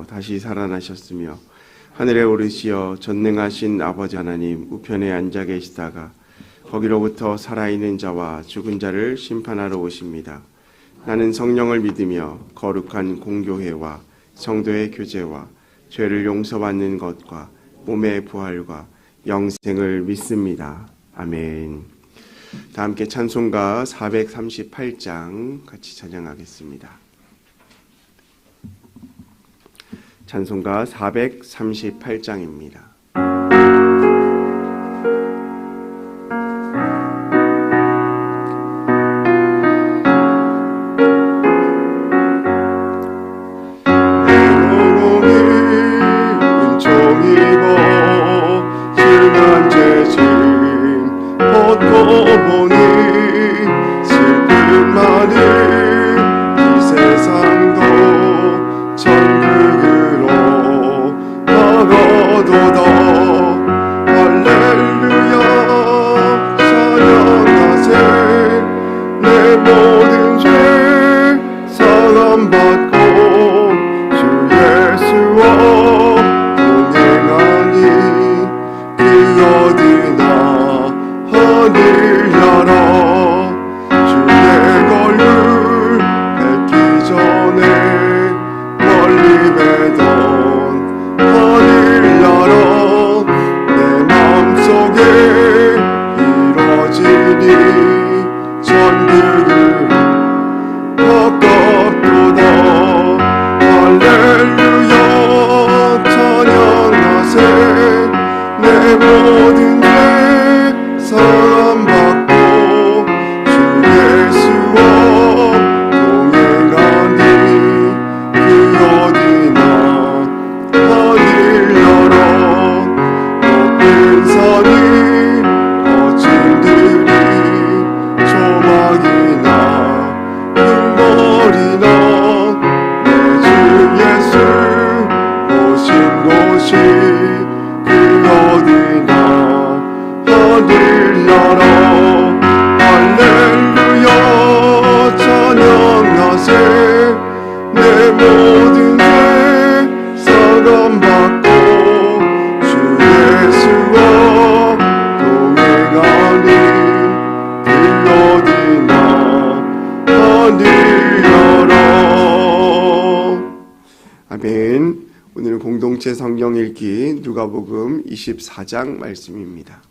다시 살아나셨으며 하늘에 오르시어 전능하신 아버지 하나님 우편에 앉아 계시다가 거기로부터 살아있는 자와 죽은 자를 심판하러 오십니다. 나는 성령을 믿으며 거룩한 공교회와 성도의 교제와 죄를 용서받는 것과 몸의 부활과 영생을 믿습니다. 아멘. 다 함께 찬송가 438장 같이 찬양하겠습니다. 찬송가 438장입니다. 아멘. 오늘은 공동체 성경 읽기 누가복음 24장 말씀입니다.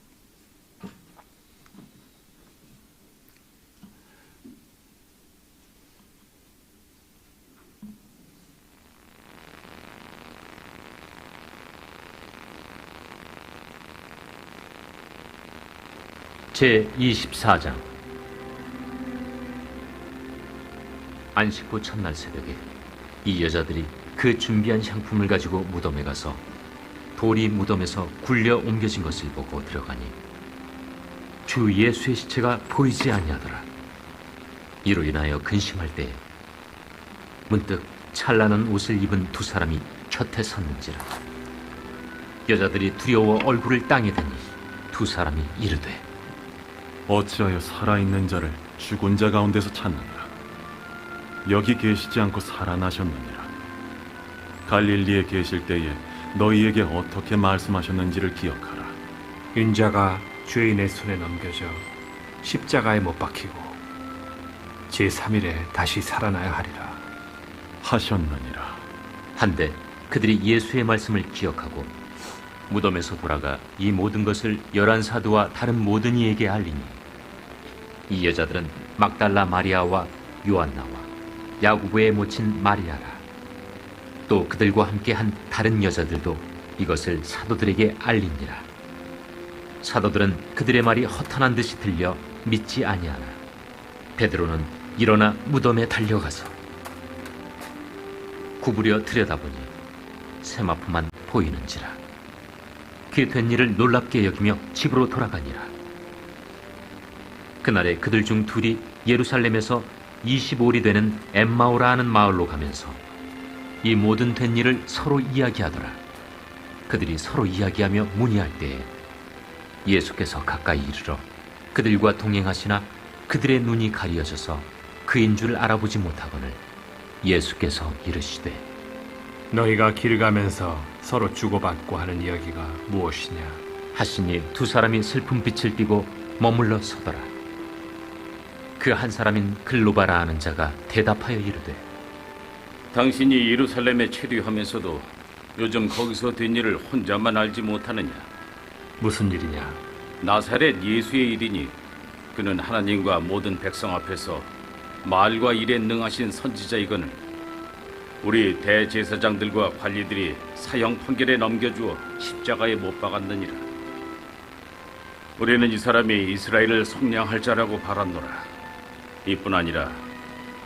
제24장. 안식 후 첫날 새벽에 이 여자들이 그 준비한 향품을 가지고 무덤에 가서 돌이 무덤에서 굴려 옮겨진 것을 보고 들어가니 주 예수의 시체가 보이지 아니하더라. 이로 인하여 근심할 때에 문득 찬란한 옷을 입은 두 사람이 곁에 섰는지라. 여자들이 두려워 얼굴을 땅에 대니 두 사람이 이르되 어찌하여 살아있는 자를 죽은 자 가운데서 찾느냐? 여기 계시지 않고 살아나셨느니라. 갈릴리에 계실 때에 너희에게 어떻게 말씀하셨는지를 기억하라. 인자가 죄인의 손에 넘겨져 십자가에 못 박히고 제3일에 다시 살아나야 하리라 하셨느니라. 한데 그들이 예수의 말씀을 기억하고 무덤에서 돌아가 이 모든 것을 11사도와 다른 모든 이에게 알리니 이 여자들은 막달라 마리아와 요한나와 야고보의 모친 마리아라. 또 그들과 함께 한 다른 여자들도 이것을 사도들에게 알리니라. 사도들은 그들의 말이 허탄한 듯이 들려 믿지 아니하나 베드로는 일어나 무덤에 달려가서 구부려 들여다보니 세마포만 보이는지라. 그 된 일을 놀랍게 여기며 집으로 돌아가니라. 그날에 그들 중 둘이 예루살렘에서 25里되는 엠마오라 하는 마을로 가면서 이 모든 된 일을 서로 이야기하더라. 그들이 서로 이야기하며 문의할 때에 예수께서 가까이 이르러 그들과 동행하시나 그들의 눈이 가리어져서 그인 줄 알아보지 못하거늘 예수께서 이르시되 너희가 길 가면서 서로 주고받고 하는 이야기가 무엇이냐? 하시니 두 사람이 슬픈 빛을 띠고 머물러 서더라. 그 한 사람인 글로바라 하는 자가 대답하여 이르되 당신이 예루살렘에 체류하면서도 요즘 거기서 된 일을 혼자만 알지 못하느냐? 무슨 일이냐? 나사렛 예수의 일이니 그는 하나님과 모든 백성 앞에서 말과 일에 능하신 선지자이거늘 우리 대제사장들과 관리들이 사형 판결에 넘겨주어 십자가에 못 박았느니라. 우리는 이 사람이 이스라엘을 속량할 자라고 바랐노라. 이뿐 아니라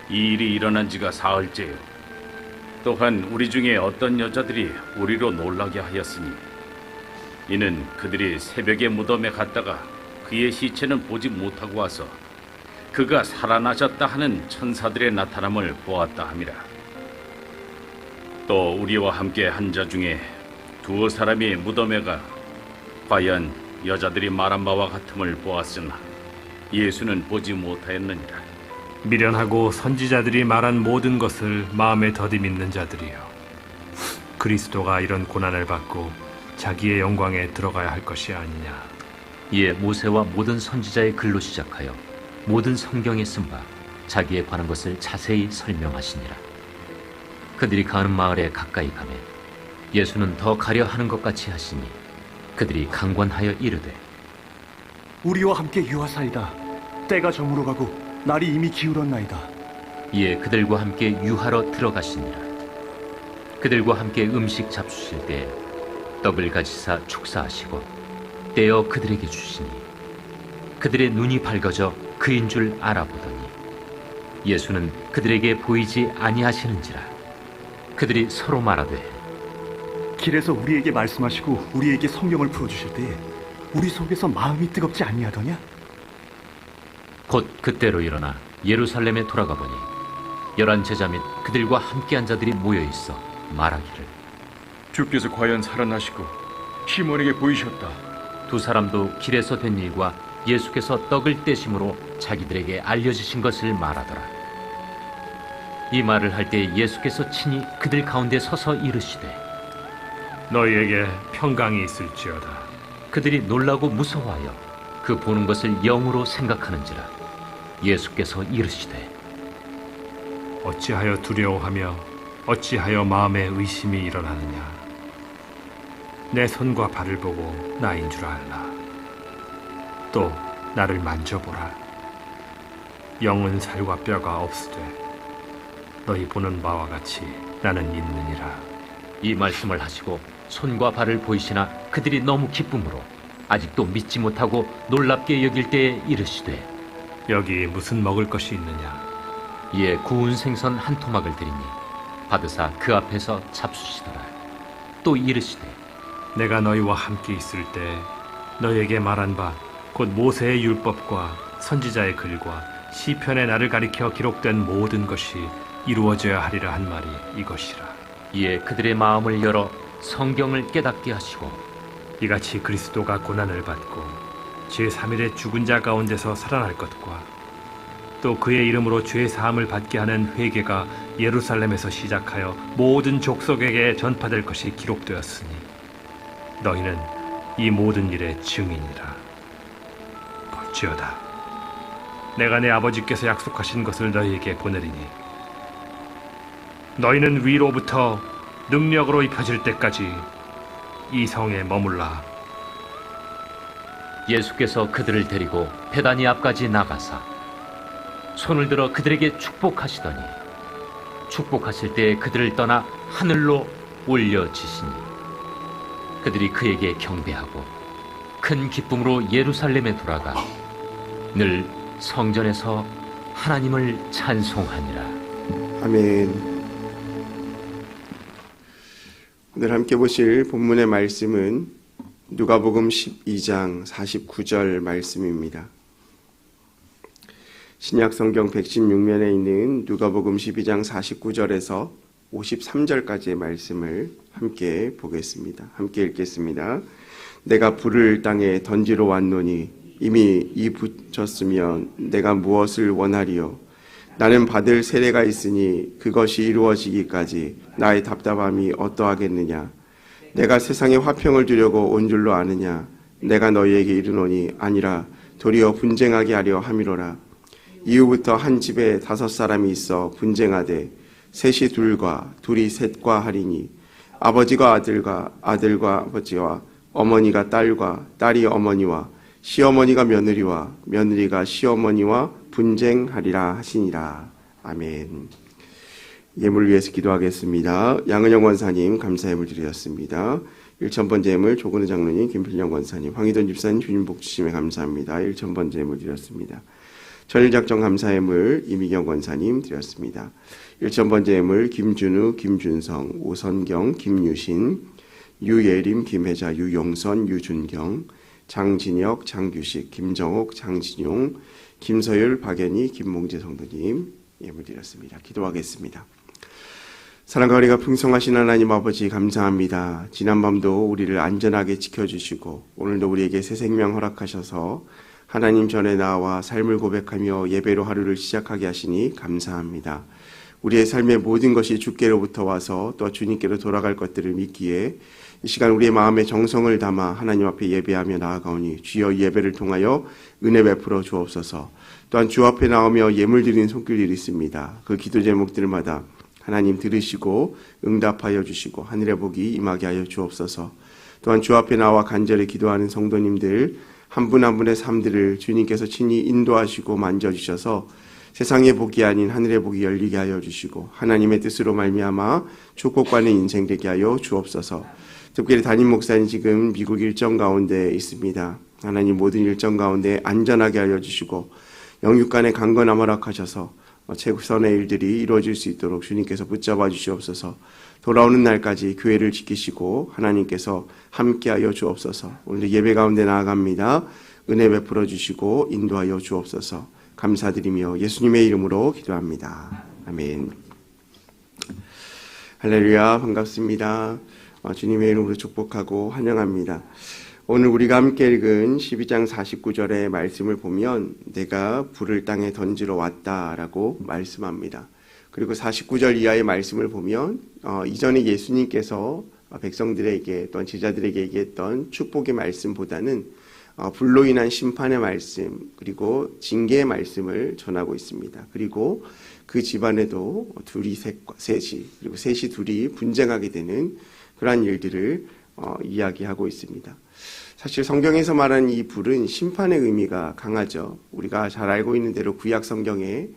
이 일이 일어난 지가 사흘째요. 또한 우리 중에 어떤 여자들이 우리로 놀라게 하였으니 이는 그들이 새벽에 무덤에 갔다가 그의 시체는 보지 못하고 와서 그가 살아나셨다 하는 천사들의 나타남을 보았다 함이라. 또 우리와 함께 한 자 중에 두어 사람이 무덤에 가 과연 여자들이 말한 바와 같음을 보았으나 예수는 보지 못하였느니라. 미련하고 선지자들이 말한 모든 것을 마음에 더디 믿는 자들이여, 그리스도가 이런 고난을 받고 자기의 영광에 들어가야 할 것이 아니냐. 이에 모세와 모든 선지자의 글로 시작하여 모든 성경에 쓴 바 자기에 관한 것을 자세히 설명하시니라. 그들이 가는 마을에 가까이 가매 예수는 더 가려 하는 것 같이 하시니 그들이 강권하여 이르되 우리와 함께 유하사이다. 때가 저물어 가고 날이 이미 기울었나이다. 이에 그들과 함께 유하러 들어가시니라. 그들과 함께 음식 잡수실 때 떡을 가지사 축사하시고 떼어 그들에게 주시니 그들의 눈이 밝아져 그인 줄 알아보더니 예수는 그들에게 보이지 아니하시는지라. 그들이 서로 말하되 길에서 우리에게 말씀하시고 우리에게 성경을 풀어주실 때에 우리 속에서 마음이 뜨겁지 아니하더냐? 곧 그때로 일어나 예루살렘에 돌아가 보니 11 제자 및 그들과 함께한 자들이 모여 있어 말하기를 주께서 과연 살아나시고 시몬에게 보이셨다. 두 사람도 길에서 된 일과 예수께서 떡을 떼심으로 자기들에게 알려주신 것을 말하더라. 이 말을 할 때 예수께서 친히 그들 가운데 서서 이르시되 너희에게 평강이 있을지어다. 그들이 놀라고 무서워하여 그 보는 것을 영으로 생각하는지라. 예수께서 이르시되 어찌하여 두려워하며 어찌하여 마음에 의심이 일어나느냐. 내 손과 발을 보고 나인 줄 알라. 또 나를 만져보라. 영은 살과 뼈가 없으되 너희 보는 바와 같이 나는 있느니라. 이 말씀을 하시고 손과 발을 보이시나 그들이 너무 기쁨으로 아직도 믿지 못하고 놀랍게 여길 때에 이르시되 여기 무슨 먹을 것이 있느냐. 이에 구운 생선 한 토막을 드리니 받으사 그 앞에서 잡수시더라. 또 이르시되 내가 너희와 함께 있을 때 너희에게 말한 바 곧 모세의 율법과 선지자의 글과 시편의 나를 가리켜 기록된 모든 것이 이루어져야 하리라 한 말이 이것이라. 이에 그들의 마음을 열어 성경을 깨닫게 하시고 이같이 그리스도가 고난을 받고 제3일에 죽은 자 가운데서 살아날 것과 또 그의 이름으로 죄 사함을 받게 하는 회개가 예루살렘에서 시작하여 모든 족속에게 전파될 것이 기록되었으니 너희는 이 모든 일의 증인이라. 볼지어다 내가 내 아버지께서 약속하신 것을 너희에게 보내리니 너희는 위로부터 능력으로 입혀질 때까지 이 성에 머물라. 예수께서 그들을 데리고 베다니 앞까지 나가사 손을 들어 그들에게 축복하시더니 축복하실 때 그들을 떠나 하늘로 올려지시니 그들이 그에게 경배하고 큰 기쁨으로 예루살렘에 돌아가 늘 성전에서 하나님을 찬송하니라. 아멘. 오늘 함께 보실 본문의 말씀은 누가복음 12장 49절 말씀입니다. 신약 성경 116면에 있는 누가복음 12장 49절에서 53절까지의 말씀을 함께 보겠습니다. 함께 읽겠습니다. 내가 불을 땅에 던지러 왔노니 이미 이 붙였으면 내가 무엇을 원하리요? 나는 받을 세례가 있으니 그것이 이루어지기까지 나의 답답함이 어떠하겠느냐. 내가 세상에 화평을 두려고 온 줄로 아느냐. 내가 너희에게 이르노니 아니라 도리어 분쟁하게 하려 함이로라. 이후부터 한 집에 5사람이 있어 분쟁하되 셋이 둘과 둘이 셋과 하리니 아버지가 아들과 아들과 아버지와 어머니가 딸과 딸이 어머니와 시어머니가 며느리와 며느리가 시어머니와 분쟁하리라 하시니라. 아멘. 예물 위해서 기도하겠습니다. 양은영 원사님 감사 예물 드렸습니다. 1,000번째 예물 조근우 장로님, 김필령 원사님, 황희돈 집사님 주님 복 주심에 감사합니다. 1,000번째 예물 드렸습니다. 전일작정 감사 예물 이미경 원사님 드렸습니다. 1,000번째 예물 김준우, 김준성, 오선경, 김유신, 유예림, 김혜자, 유용선, 유준경, 장진혁, 장규식, 김정옥, 장진용, 김서율, 박연희, 김몽재 성도님 예물 드렸습니다. 기도하겠습니다. 사랑과 은혜가 풍성하신 하나님 아버지 감사합니다. 지난밤도 우리를 안전하게 지켜주시고 오늘도 우리에게 새 생명 허락하셔서 하나님 전에 나와 삶을 고백하며 예배로 하루를 시작하게 하시니 감사합니다. 우리의 삶의 모든 것이 주께로부터 와서 또 주님께로 돌아갈 것들을 믿기에 이 시간 우리의 마음에 정성을 담아 하나님 앞에 예배하며 나아가오니 주여 예배를 통하여 은혜 베풀어 주옵소서. 또한 주 앞에 나오며 예물 드리는 손길들이 있습니다. 그 기도 제목들마다 하나님 들으시고 응답하여 주시고 하늘의 복이 임하게 하여 주옵소서. 또한 주 앞에 나와 간절히 기도하는 성도님들 한 분 한 분의 삶들을 주님께서 친히 인도하시고 만져주셔서 세상의 복이 아닌 하늘의 복이 열리게 하여 주시고 하나님의 뜻으로 말미암아 축복받는 인생 되게 하여 주옵소서. 특별히 담임 목사님 지금 미국 일정 가운데 있습니다. 하나님 모든 일정 가운데 안전하게 하여 주시고 영육간의 강건함 허락하셔서 최선의 일들이 이루어질 수 있도록 주님께서 붙잡아 주시옵소서. 돌아오는 날까지 교회를 지키시고 하나님께서 함께하여 주옵소서. 오늘 예배 가운데 나아갑니다. 은혜 베풀어 주시고 인도하여 주옵소서. 감사드리며 예수님의 이름으로 기도합니다. 아멘. 할렐루야, 반갑습니다. 주님의 이름으로 축복하고 환영합니다. 오늘 우리가 함께 읽은 12장 49절의 말씀을 보면 내가 불을 땅에 던지러 왔다라고 말씀합니다. 그리고 49절 이하의 말씀을 보면 이전에 예수님께서 백성들에게 또한 제자들에게 얘기했던 축복의 말씀보다는 불로 인한 심판의 말씀 그리고 징계의 말씀을 전하고 있습니다. 그리고 그 집안에도 둘이 셋이 그리고 셋이 둘이 분쟁하게 되는 그러한 일들을 이야기하고 있습니다. 사실 성경에서 말하는 이 불은 심판의 의미가 강하죠. 우리가 잘 알고 있는 대로 구약 성경에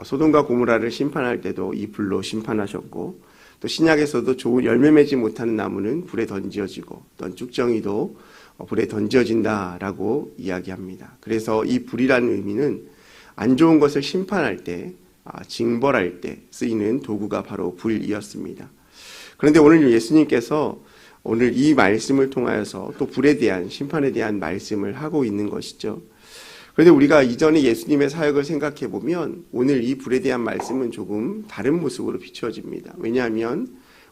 소돔과 고모라를 심판할 때도 이 불로 심판하셨고 또 신약에서도 좋은 열매 맺지 못하는 나무는 불에 던져지고 또한 쭉정이도 불에 던져진다라고 이야기합니다. 그래서 이 불이라는 의미는 안 좋은 것을 심판할 때, 징벌할 때 쓰이는 도구가 바로 불이었습니다. 그런데 오늘 예수님께서 오늘 이 말씀을 통하여서 또 불에 대한 심판에 대한 말씀을 하고 있는 것이죠. 그런데 우리가 이전에 예수님의 사역을 생각해 보면 오늘 이 불에 대한 말씀은 조금 다른 모습으로 비추어집니다. 왜냐하면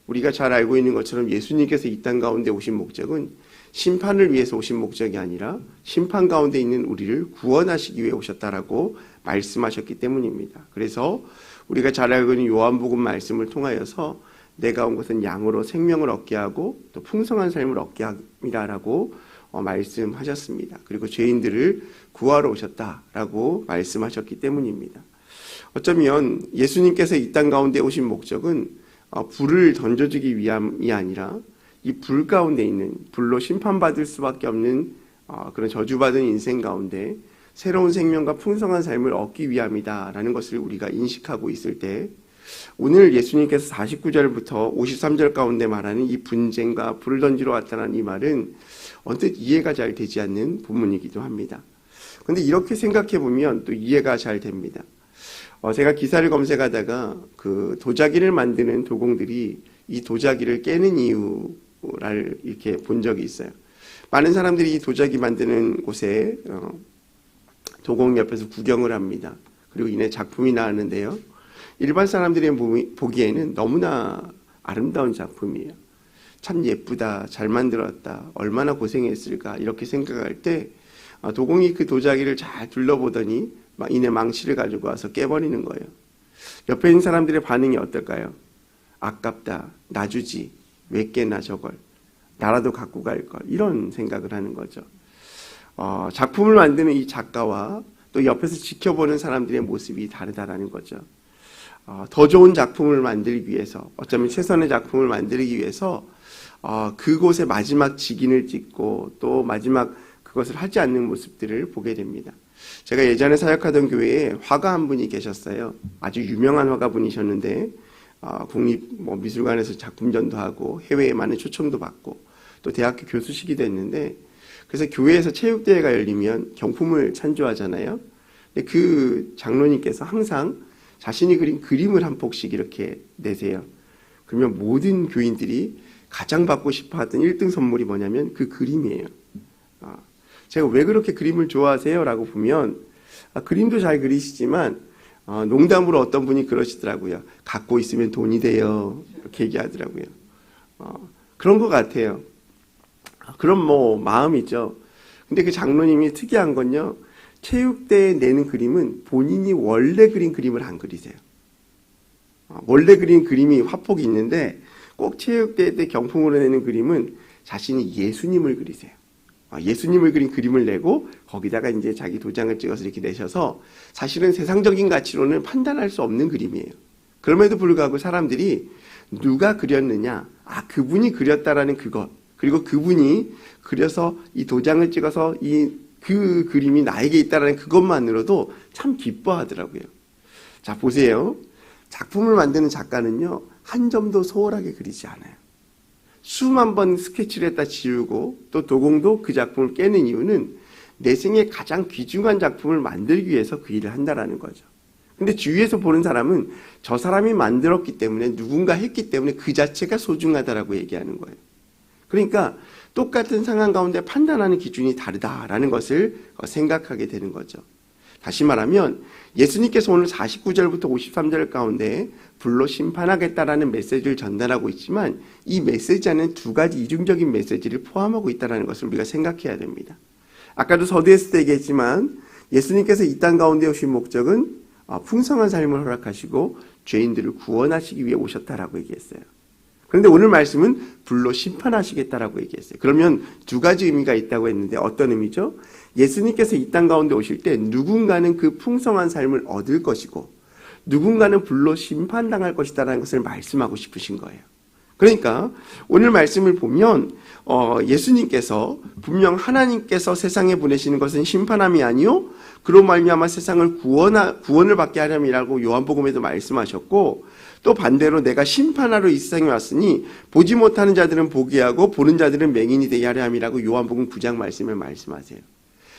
우리가 잘 알고 있는 것처럼 예수님께서 이 땅 가운데 오신 목적은 심판을 위해서 오신 목적이 아니라 심판 가운데 있는 우리를 구원하시기 위해 오셨다라고 말씀하셨기 때문입니다. 그래서 우리가 잘 알고 있는 요한복음 말씀을 통하여서 내가 온 것은 양으로 생명을 얻게 하고 또 풍성한 삶을 얻게 합니다라고 말씀하셨습니다. 그리고 죄인들을 구하러 오셨다라고 말씀하셨기 때문입니다. 어쩌면 예수님께서 이 땅 가운데 오신 목적은 불을 던져주기 위함이 아니라 이 불 가운데 있는 불로 심판받을 수밖에 없는 그런 저주받은 인생 가운데 새로운 생명과 풍성한 삶을 얻기 위함이다라는 것을 우리가 인식하고 있을 때 오늘 예수님께서 49절부터 53절 가운데 말하는 이 분쟁과 불을 던지러 왔다는 이 말은 언뜻 이해가 잘 되지 않는 본문이기도 합니다. 그런데 이렇게 생각해 보면 또 이해가 잘 됩니다. 제가 기사를 검색하다가 그 도자기를 만드는 도공들이 이 도자기를 깨는 이유를 이렇게 본 적이 있어요. 많은 사람들이 이 도자기 만드는 곳에 도공 옆에서 구경을 합니다. 그리고 이내 작품이 나왔는데요. 일반 사람들이 보기에는 너무나 아름다운 작품이에요. 참 예쁘다, 잘 만들었다, 얼마나 고생했을까 이렇게 생각할 때 도공이 그 도자기를 잘 둘러보더니 이내 망치를 가지고 와서 깨버리는 거예요. 옆에 있는 사람들의 반응이 어떨까요? 아깝다, 놔주지, 왜 깨나 저걸, 나라도 갖고 갈 걸, 이런 생각을 하는 거죠. 작품을 만드는 이 작가와 또 옆에서 지켜보는 사람들의 모습이 다르다라는 거죠. 더 좋은 작품을 만들기 위해서, 어쩌면 최선의 작품을 만들기 위해서 그곳에 마지막 직인을 찍고 또 마지막 그것을 하지 않는 모습들을 보게 됩니다. 제가 예전에 사역하던 교회에 화가 한 분이 계셨어요. 아주 유명한 화가분이셨는데 국립미술관에서 작품전도 하고 해외에 많은 초청도 받고 또 대학교 교수시기도 했는데, 그래서 교회에서 체육대회가 열리면 경품을 찬조하잖아요. 근데 그 장로님께서 항상 자신이 그린 그림을 한 폭씩 이렇게 내세요. 그러면 모든 교인들이 가장 받고 싶어 하던 1등 선물이 뭐냐면 그 그림이에요. 제가 왜 그렇게 그림을 좋아하세요? 라고 보면 그림도 잘 그리시지만 농담으로 어떤 분이 그러시더라고요. 갖고 있으면 돈이 돼요. 이렇게 얘기하더라고요. 그런 것 같아요. 그런 마음이죠. 근데 그 장로님이 특이한 건요, 체육대회에 내는 그림은 본인이 원래 그린 그림을 안 그리세요. 원래 그린 그림이 화폭이 있는데 꼭 체육대회 때 경품으로 내는 그림은 자신이 예수님을 그리세요. 예수님을 그린 그림을 내고 거기다가 이제 자기 도장을 찍어서 이렇게 내셔서 사실은 세상적인 가치로는 판단할 수 없는 그림이에요. 그럼에도 불구하고 사람들이 누가 그렸느냐, 그분이 그렸다라는 그것, 그리고 그분이 그려서 이 도장을 찍어서 그 그림이 나에게 있다라는 그것만으로도 참 기뻐하더라고요. 자, 보세요. 작품을 만드는 작가는요, 한 점도 소홀하게 그리지 않아요. 수만 번 스케치를 했다 지우고 또 도공도 그 작품을 깨는 이유는 내 생에 가장 귀중한 작품을 만들기 위해서 그 일을 한다라는 거죠. 근데 주위에서 보는 사람은 저 사람이 만들었기 때문에, 누군가 했기 때문에 그 자체가 소중하다라고 얘기하는 거예요. 그러니까 똑같은 상황 가운데 판단하는 기준이 다르다라는 것을 생각하게 되는 거죠. 다시 말하면 예수님께서 오늘 49절부터 53절 가운데 불로 심판하겠다라는 메시지를 전달하고 있지만, 이 메시지 안에는 두 가지 이중적인 메시지를 포함하고 있다는 것을 우리가 생각해야 됩니다. 아까도 서두에서 얘기했지만 예수님께서 이 땅 가운데 오신 목적은 풍성한 삶을 허락하시고 죄인들을 구원하시기 위해 오셨다라고 얘기했어요. 그런데 오늘 말씀은 불로 심판하시겠다라고 얘기했어요. 그러면 두 가지 의미가 있다고 했는데 어떤 의미죠? 예수님께서 이 땅 가운데 오실 때 누군가는 그 풍성한 삶을 얻을 것이고 누군가는 불로 심판당할 것이다라는 것을 말씀하고 싶으신 거예요. 그러니까 오늘 말씀을 보면 예수님께서 분명 하나님께서 세상에 보내시는 것은 심판함이 아니요 그로 말미암아 세상을 구원을 받게 하렴이라고 요한복음에도 말씀하셨고, 또 반대로 내가 심판하러 이 세상에 왔으니 보지 못하는 자들은 보게 하고 보는 자들은 맹인이 되게 하려 함이라고 요한복음 9장 말씀을 말씀하세요.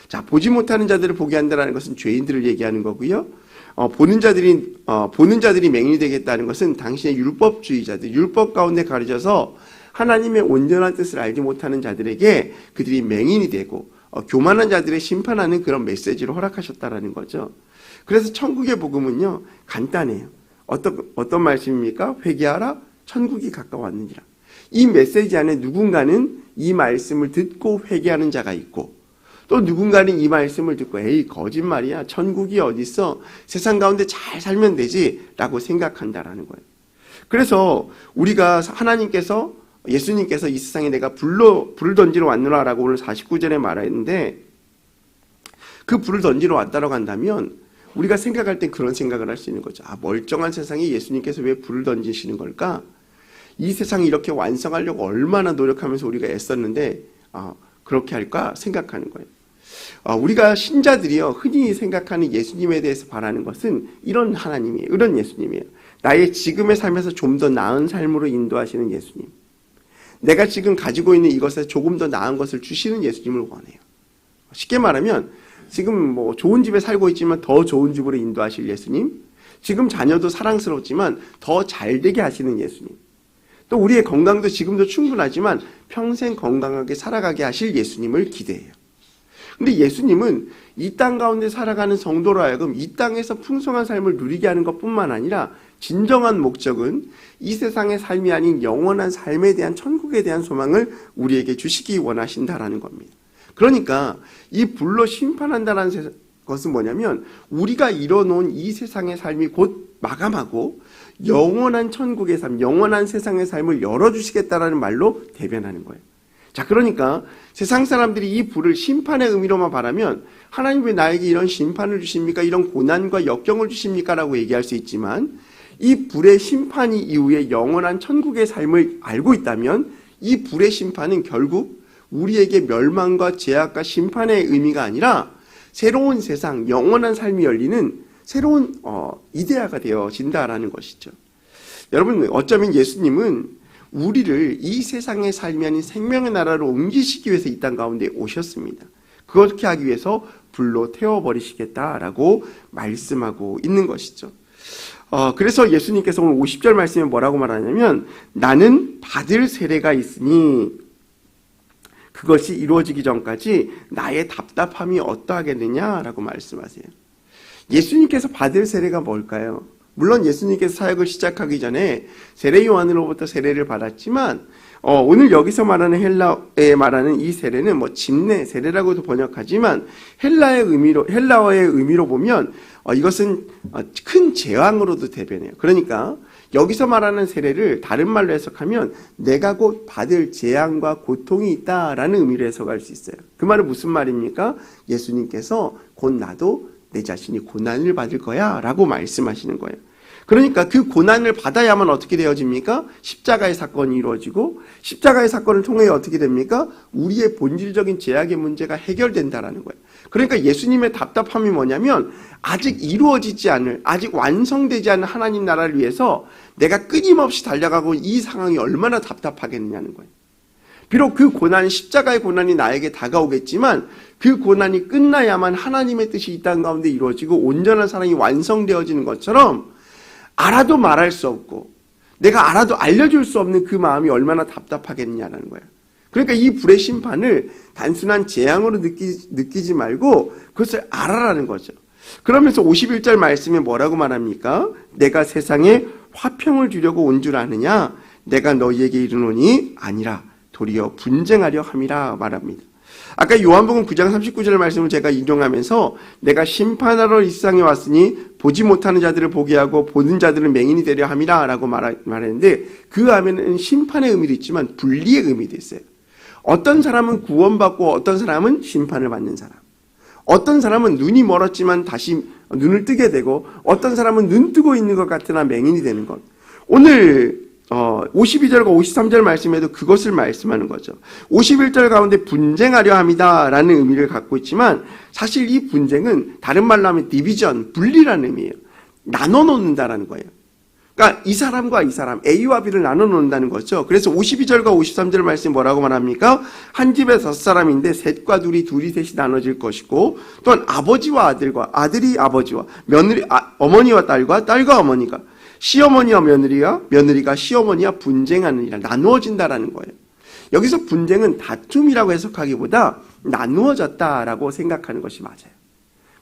자, 보지 못하는 자들을 보게 한다는 것은 죄인들을 얘기하는 거고요. 보는 자들이 맹인이 되겠다는 것은 당신의 율법주의자들, 율법 가운데 가려져서 하나님의 온전한 뜻을 알지 못하는 자들에게 그들이 맹인이 되고 교만한 자들의 심판하는 그런 메시지를 허락하셨다라는 거죠. 그래서 천국의 복음은요, 간단해요. 어떤 말씀입니까? 회개하라, 천국이 가까웠느니라. 이 메시지 안에 누군가는 이 말씀을 듣고 회개하는 자가 있고, 또 누군가는 이 말씀을 듣고 에이 거짓말이야, 천국이 어딨어, 세상 가운데 잘 살면 되지 라고 생각한다라는 거예요. 그래서 우리가 예수님께서 이 세상에 내가 불을 던지러 왔노라 라고 오늘 49절에 말했는데, 그 불을 던지러 왔다라고 한다면 우리가 생각할 땐 그런 생각을 할 수 있는 거죠. 멀쩡한 세상에 예수님께서 왜 불을 던지시는 걸까? 이 세상을 이렇게 완성하려고 얼마나 노력하면서 우리가 애썼는데 그렇게 할까 생각하는 거예요. 우리가 신자들이요, 흔히 생각하는 예수님에 대해서 바라는 것은 이런 하나님이에요. 이런 예수님이에요. 나의 지금의 삶에서 좀 더 나은 삶으로 인도하시는 예수님. 내가 지금 가지고 있는 이것에 조금 더 나은 것을 주시는 예수님을 원해요. 쉽게 말하면 지금 좋은 집에 살고 있지만 더 좋은 집으로 인도하실 예수님, 지금 자녀도 사랑스럽지만 더 잘되게 하시는 예수님, 또 우리의 건강도 지금도 충분하지만 평생 건강하게 살아가게 하실 예수님을 기대해요. 근데 예수님은 이 땅 가운데 살아가는 성도로 하여금 이 땅에서 풍성한 삶을 누리게 하는 것뿐만 아니라 진정한 목적은 이 세상의 삶이 아닌 영원한 삶에 대한, 천국에 대한 소망을 우리에게 주시기 원하신다라는 겁니다. 그러니까 이 불로 심판한다라는 것은 뭐냐면 우리가 이뤄놓은 이 세상의 삶이 곧 마감하고 영원한 천국의 삶, 영원한 세상의 삶을 열어주시겠다라는 말로 대변하는 거예요. 자, 그러니까 세상 사람들이 이 불을 심판의 의미로만 바라면 하나님 왜 나에게 이런 심판을 주십니까? 이런 고난과 역경을 주십니까? 라고 얘기할 수 있지만 이 불의 심판이 이후에 영원한 천국의 삶을 알고 있다면 이 불의 심판은 결국 우리에게 멸망과 죄악과 심판의 의미가 아니라 새로운 세상, 영원한 삶이 열리는 새로운 이데아가 되어진다라는 것이죠. 여러분, 어쩌면 예수님은 우리를 이 세상의 삶이 아닌 생명의 나라로 옮기시기 위해서 이 땅 가운데 오셨습니다. 그렇게 하기 위해서 불로 태워버리시겠다라고 말씀하고 있는 것이죠. 그래서 예수님께서 오늘 50절 말씀에 뭐라고 말하냐면 나는 받을 세례가 있으니 그것이 이루어지기 전까지 나의 답답함이 어떠하겠느냐라고 말씀하세요. 예수님께서 받을 세례가 뭘까요? 물론 예수님께서 사역을 시작하기 전에 세례 요한으로부터 세례를 받았지만 오늘 여기서 말하는 헬라에 말하는 이 세례는 집내 세례라고도 번역하지만 헬라어의 의미로 보면 이것은 큰 재앙으로도 대변해요. 그러니까 여기서 말하는 세례를 다른 말로 해석하면 내가 곧 받을 재앙과 고통이 있다라는 의미로 해석할 수 있어요. 그 말은 무슨 말입니까? 예수님께서 곧 나도 내 자신이 고난을 받을 거야 라고 말씀하시는 거예요. 그러니까 그 고난을 받아야만 어떻게 되어집니까? 십자가의 사건이 이루어지고 십자가의 사건을 통해 어떻게 됩니까? 우리의 본질적인 죄악의 문제가 해결된다라는 거예요. 그러니까 예수님의 답답함이 뭐냐면 아직 이루어지지 않을, 아직 완성되지 않은 하나님 나라를 위해서 내가 끊임없이 달려가고 이 상황이 얼마나 답답하겠느냐는 거예요. 비록 그 고난, 십자가의 고난이 나에게 다가오겠지만 그 고난이 끝나야만 하나님의 뜻이 이 땅 가운데 이루어지고 온전한 사랑이 완성되어지는 것처럼 알아도 말할 수 없고 내가 알아도 알려줄 수 없는 그 마음이 얼마나 답답하겠느냐라는 거예요. 그러니까 이 불의 심판을 단순한 재앙으로 느끼지 말고 그것을 알아라는 거죠. 그러면서 51절 말씀에 뭐라고 말합니까? 내가 세상에 화평을 주려고 온 줄 아느냐? 내가 너희에게 이르노니 아니라 도리어 분쟁하려 함이라 말합니다. 아까 요한복음 9장 39절 말씀을 제가 인용하면서 내가 심판하러 이 세상에 왔으니 보지 못하는 자들을 보게 하고 보는 자들은 맹인이 되려 함이라 라고 말했는데 그 안에는 심판의 의미도 있지만 분리의 의미도 있어요. 어떤 사람은 구원받고 어떤 사람은 심판을 받는 사람, 어떤 사람은 눈이 멀었지만 다시 눈을 뜨게 되고 어떤 사람은 눈 뜨고 있는 것 같으나 맹인이 되는 것. 오늘 52절과 53절 말씀에도 그것을 말씀하는 거죠. 51절 가운데 분쟁하려 함이다 라는 의미를 갖고 있지만 사실 이 분쟁은 다른 말로 하면 디비전, 분리라는 의미예요. 나눠 놓는다라는 거예요. 그러니까 이 사람과 이 사람, A와 B를 나눠 놓는다는 거죠. 그래서 52절과 53절 말씀이 뭐라고 말합니까? 한 집에 5사람인데 셋과 둘이 셋이 나눠질 것이고 또한 아버지와 아들과 아들이 아버지와 며느리, 어머니와 딸과 어머니가 시어머니와 며느리가 시어머니와 분쟁하느니라 나누어진다라는 거예요. 여기서 분쟁은 다툼이라고 해석하기보다 나누어졌다라고 생각하는 것이 맞아요.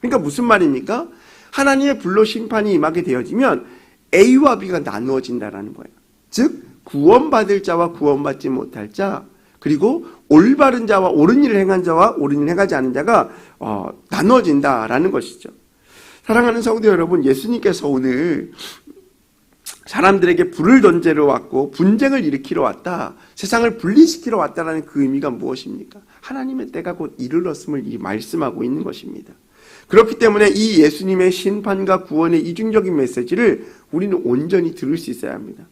그러니까 무슨 말입니까? 하나님의 불로 심판이 임하게 되어지면 A와 B가 나누어진다라는 거예요. 즉 구원받을 자와 구원받지 못할 자, 그리고 올바른 자와 옳은 일을 행한 자와 옳은 일을 행하지 않은 자가 나누어진다라는 것이죠. 사랑하는 성도 여러분, 예수님께서 오늘 사람들에게 불을 던지러 왔고 분쟁을 일으키러 왔다, 세상을 분리시키러 왔다라는 그 의미가 무엇입니까? 하나님의 때가 곧 이르렀음을 말씀하고 있는 것입니다. 그렇기 때문에 이 예수님의 심판과 구원의 이중적인 메시지를 우리는 온전히 들을 수 있어야 합니다.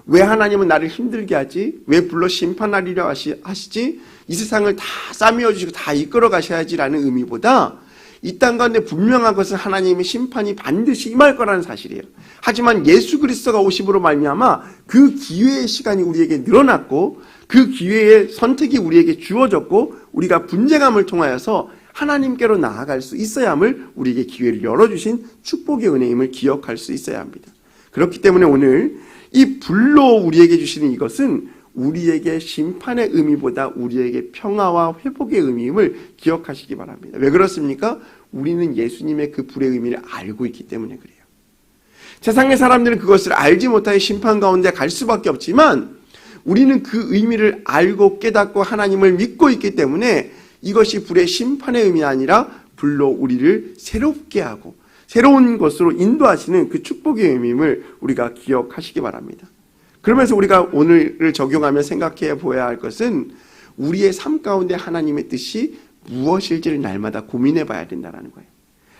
왜 하나님은 나를 힘들게 하지? 왜 불러 심판하리려 하시지? 이 세상을 다 싸매어 주시고 다 이끌어 가셔야지라는 의미보다 이 땅 가운데 분명한 것은 하나님의 심판이 반드시 임할 거라는 사실이에요. 하지만 예수 그리스도가 오심으로 말미암아 그 기회의 시간이 우리에게 늘어났고 그 기회의 선택이 우리에게 주어졌고 우리가 분쟁함을 통하여서 하나님께로 나아갈 수 있어야 함을 우리에게 기회를 열어주신 축복의 은혜임을 기억할 수 있어야 합니다. 그렇기 때문에 오늘 이 불로 우리에게 주시는 이것은 우리에게 심판의 의미보다 우리에게 평화와 회복의 의미임을 기억하시기 바랍니다. 왜 그렇습니까? 우리는 예수님의 그 불의 의미를 알고 있기 때문에 그래요. 세상의 사람들은 그것을 알지 못하여 심판 가운데 갈 수밖에 없지만 우리는 그 의미를 알고 깨닫고 하나님을 믿고 있기 때문에 이것이 불의 심판의 의미가 아니라 불러 우리를 새롭게 하고 새로운 것으로 인도하시는 그 축복의 의미를 우리가 기억하시기 바랍니다. 그러면서 우리가 오늘을 적용하며 생각해 보아야 할 것은 우리의 삶 가운데 하나님의 뜻이 무엇일지를 날마다 고민해 봐야 된다는 거예요.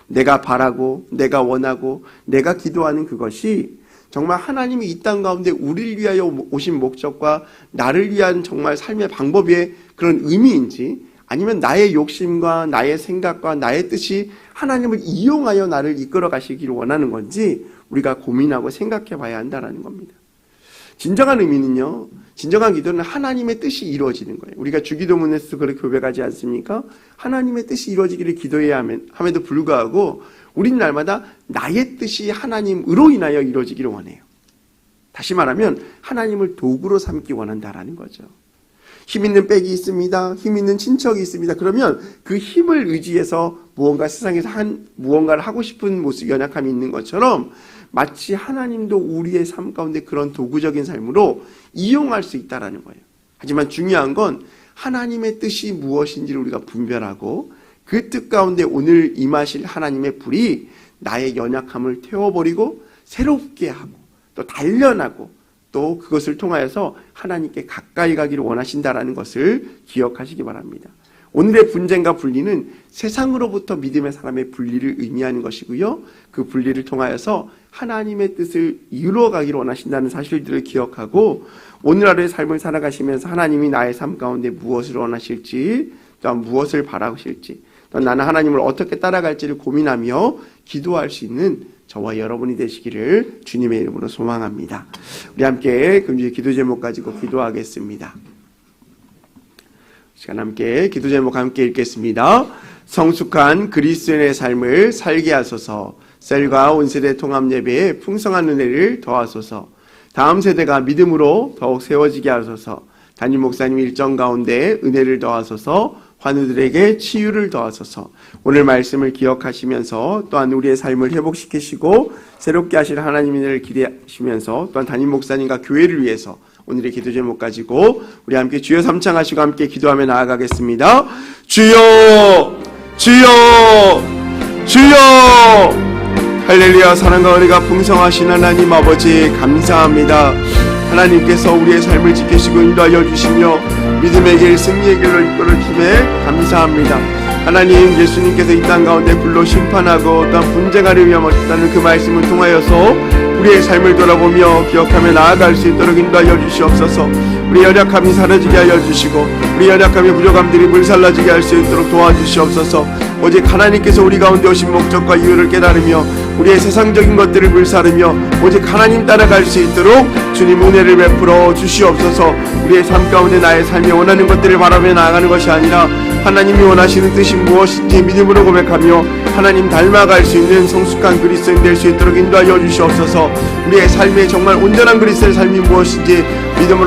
내가 바라고 내가 원하고 내가 기도하는 그것이 정말 하나님이 이 땅 가운데 우리를 위하여 오신 목적과 나를 위한 정말 삶의 방법의 그런 의미인지, 아니면 나의 욕심과 나의 생각과 나의 뜻이 하나님을 이용하여 나를 이끌어 가시기를 원하는 건지 우리가 고민하고 생각해 봐야 한다는 겁니다. 진정한 의미는요, 진정한 기도는 하나님의 뜻이 이루어지는 거예요. 우리가 주기도문에서 그렇게 고백하지 않습니까? 하나님의 뜻이 이루어지기를 기도해야 함에도 불구하고 우린 날마다 나의 뜻이 하나님으로 인하여 이루어지기를 원해요. 다시 말하면 하나님을 도구로 삼기 원한다라는 거죠. 힘 있는 빽이 있습니다. 힘 있는 친척이 있습니다. 그러면 그 힘을 의지해서 무언가 세상에서 무언가를 하고 싶은 모습, 연약함이 있는 것처럼 마치 하나님도 우리의 삶 가운데 그런 도구적인 삶으로 이용할 수 있다라는 거예요. 하지만 중요한 건 하나님의 뜻이 무엇인지를 우리가 분별하고 그 뜻 가운데 오늘 임하실 하나님의 불이 나의 연약함을 태워버리고 새롭게 하고 또 단련하고 또 그것을 통하여서 하나님께 가까이 가기를 원하신다라는 것을 기억하시기 바랍니다. 오늘의 분쟁과 분리는 세상으로부터 믿음의 사람의 분리를 의미하는 것이고요. 그 분리를 통하여서 하나님의 뜻을 이루어가기를 원하신다는 사실들을 기억하고 오늘 하루의 삶을 살아가시면서 하나님이 나의 삶 가운데 무엇을 원하실지, 또한 무엇을 바라실지, 또 나는 하나님을 어떻게 따라갈지를 고민하며 기도할 수 있는 저와 여러분이 되시기를 주님의 이름으로 소망합니다. 우리 함께 금주의 기도 제목 가지고 기도하겠습니다. 시간 함께 기도 제목 함께 읽겠습니다. 성숙한 그리스도인의 삶을 살게 하소서. 셀과 온 세대 통합 예배에 풍성한 은혜를 더하소서. 다음 세대가 믿음으로 더욱 세워지게 하소서. 담임 목사님 일정 가운데 은혜를 더하소서. 환우들에게 치유를 더하소서. 오늘 말씀을 기억하시면서 또한 우리의 삶을 회복시키시고 새롭게 하실 하나님의 은혜를 기대하시면서 또한 담임 목사님과 교회를 위해서 오늘의 기도 제목 가지고 우리 함께 주여 삼창하시고 함께 기도하며 나아가겠습니다. 주여, 주여, 주여. 할렐루야. 사랑과 은혜가 풍성하신 하나님 아버지 감사합니다. 하나님께서 우리의 삶을 지키시고 인도하여 주시며 믿음의 길, 승리의 길로 이끌어 주심에 감사합니다. 하나님, 예수님께서 이 땅 가운데 불로 심판하고 또한 분쟁하려 위하여 오셨다는 그 말씀을 통하여서 우리의 삶을 돌아보며 기억하며 나아갈 수 있도록 인도하여 주시옵소서. 우리 연약함이 사라지게 하여 주시고 우리 연약함의 부족함들이 불살라지게 할 수 있도록 도와주시옵소서. 오직 하나님께서 우리 가운데 오신 목적과 이유를 깨달으며 우리의 세상적인 것들을 불사르며 오직 하나님 따라갈 수 있도록 주님 은혜를 베풀어 주시옵소서. 우리의 삶 가운데 나의 삶이 원하는 것들을 바라며 나아가는 것이 아니라 하나님이 원하시는 뜻이 무엇인지 믿음으로 고백하며 하나님 닮아갈 수 있는 성숙한 그리스도인 될 수 있도록 인도하여 주시옵소서. 우리의 삶에 정말 온전한 그리스도의 삶이 무엇인지 믿음으로